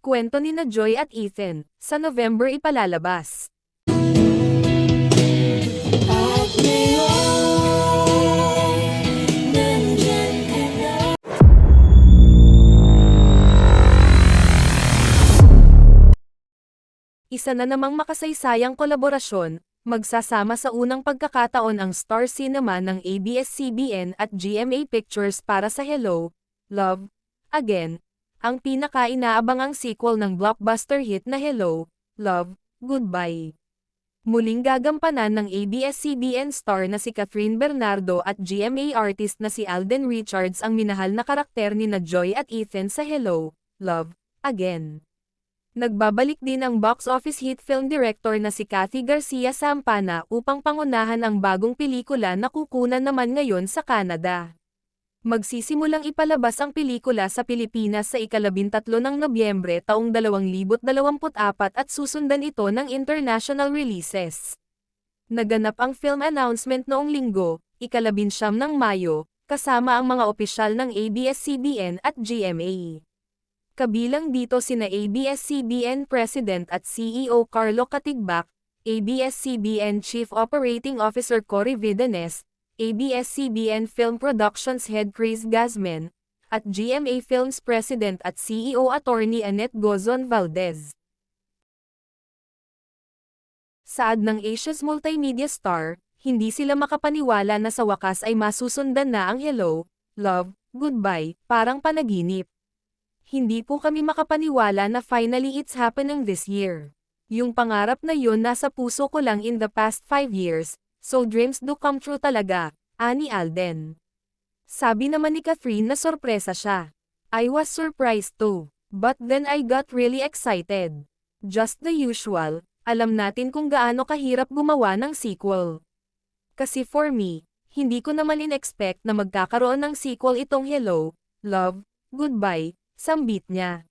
kwento nina Joy at Ethan, sa November ipalalabas. Isa na namang makasaysayang kolaborasyon, magsasama sa unang pagkakataon ang Star Cinema ng ABS-CBN at GMA Pictures para sa Hello, Love, Again, ang pinaka-inaabangang sequel ng blockbuster hit na Hello, Love, Goodbye. Muling gagampanan ng ABS-CBN star na si Catherine Bernardo at GMA artist na si Alden Richards ang minahal na karakter nina Joy at Ethan sa Hello, Love, Again. Nagbabalik din ang box office hit film director na si Cathy Garcia Sampana upang pangunahan ang bagong pelikula na kukunan naman ngayon sa Canada. Magsisimulang ipalabas ang pelikula sa Pilipinas sa ika-13 ng Nobyembre taong 2024 at susundan ito ng international releases. Naganap ang film announcement noong Linggo, ika-19 ng Mayo, kasama ang mga opisyal ng ABS-CBN at GMA. Kabilang dito sina ABS-CBN President at CEO Carlo Katigbak, ABS-CBN Chief Operating Officer Cory Vidanes, ABS-CBN Film Productions Head Chris Gazmen, at GMA Films President at CEO Attorney Annette Gozon Valdez. Saad ng Asia's multimedia star, hindi sila makapaniwala na sa wakas ay masusundan na ang Hello, Love, Goodbye, parang panaginip. Hindi po kami makapaniwala na finally it's happening this year. Yung pangarap na yun nasa puso ko lang in the past 5 years, so dreams do come true talaga, ani Alden. Sabi naman ni Catherine na sorpresa siya. I was surprised too, but then I got really excited. Just the usual, alam natin kung gaano kahirap gumawa ng sequel. Kasi for me, hindi ko naman in-expect na magkakaroon ng sequel itong Hello, Love, Goodbye, sambit niya.